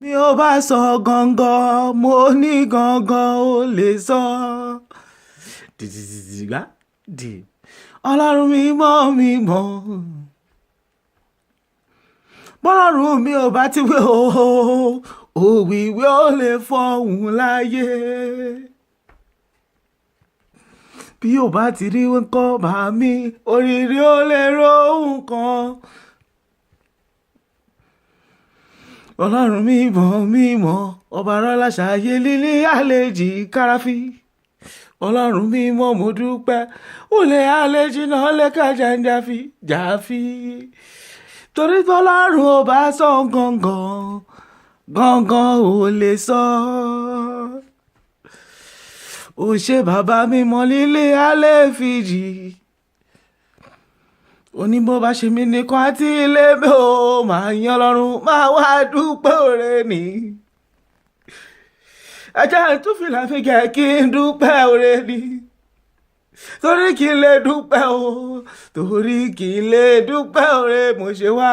mi ò bá sọ gangan mo ní gangan ó lè sọ. dìdìdìdìgbà dì ọlọ́run mi mọ́ bọ́lọ́run mi ò bá ti wí òwìwí ó lè fọhùn láyé bí ò bá ti rí nǹkan bá mi òrìrì ó lè rohùn kan. ọlọ́run mímọ́ ọba rọ́lá ṣàyé lílé àlejì káráfí. ọlọ́run mímọ́ mo dúpẹ́ olè àlejì náà lẹ́ka jàǹdàfí. torí tọ́lọ́run ò bá sọ gangan ò lè sọ. ó ṣe bàbá mímọ́ lílé alẹ́ fìjì. oní bó bá ṣe mí nìkan àti ilé mi ò máa yan lọ́rùn máa wá dúpẹ́ òre ni. ajá tún fìlà fi gẹ̀ kí n dúpẹ́ òre ni. torí kí n lè dúpẹ́ o torí kí n lè dúpẹ́ òre mo ṣe wá.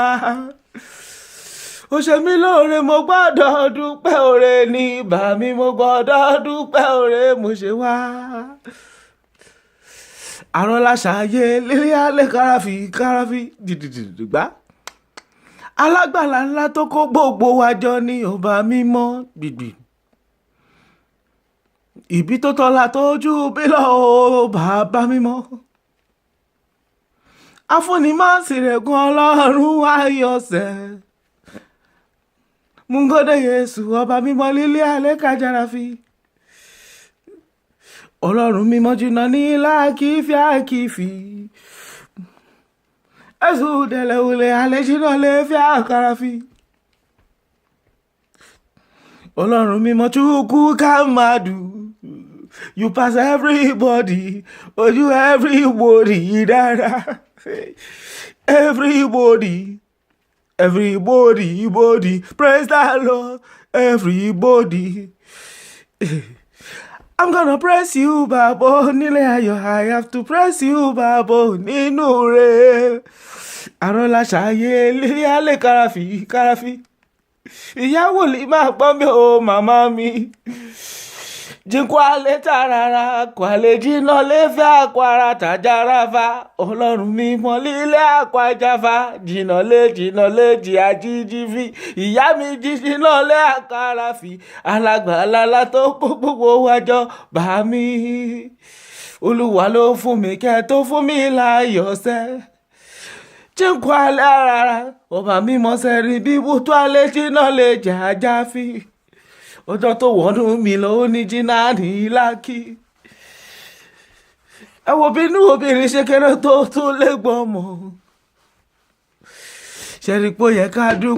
ó ṣe mí lóore mo gbọ́dọ̀ dúpẹ́ òre ni bá mi mo gbọ́dọ̀ dúpẹ́ òre mo ṣe wá. àrọ́lá ṣàyé lílé alẹ́ káráfí dìdìdìgbà. alágbàlá ńlá tó kó gbogbo wa jọ ní ọba mímọ́ gbìgbì. ìbí tó tọ́lá tójú bílọ̀ o bàbá mímọ́. afúnimásìrègùn ọlọ́run ayọ̀sẹ̀. múngọ́dẹ̀ yéṣu ọba mímọ́ lílé alẹ́ kájáráfí. ọlọ́run mímọ́ jìnnà ní lákìfíàkìfì. ẹ̀sùn dẹ̀lẹ̀ olè alẹ́ jìnnà lè fi àkàràfì. ọlọ́run mímọ́ chukwu kàmádù. you pass everybody ojú everybody dára. everybody praise the Lord everybody. I'm gonna praise you, Babo, nílé ayọ̀. I have to praise you, Babo, nínú rẹ̀. àrọ́lá ṣàyé lílé alẹ́ káráfí. ìyàwó lè máa gbọ́ mi o màmá mi. jíǹkù alẹ́ tààràrà kwalẹ̀ jìnnà lè fẹ́ àkwara tàjáráfà. ọlọ́run mímọ́ lílé àkwájáfà jìnnà lè jì àjíjífì. ìyá mi jí jìnnà lè àkàràfì. alágbàlá tó kó gbogbo wájọ bá mi. olúwa ló fún mi kẹ́ tó fún mi láyọ̀sẹ́. jíǹkù alẹ́ àràrà ọba mímọ́ sẹ́rí bí bùtú alẹ́ jìnnà lè jà àjáfì. ọjọ́ tó wọ́nú mi lọ ó ní jìnnà ní lákì. ẹ wo bínú obìnrin ṣe kéré tó lè gbọ́mọ. ṣe rí pé ó yẹ ká dúpẹ́.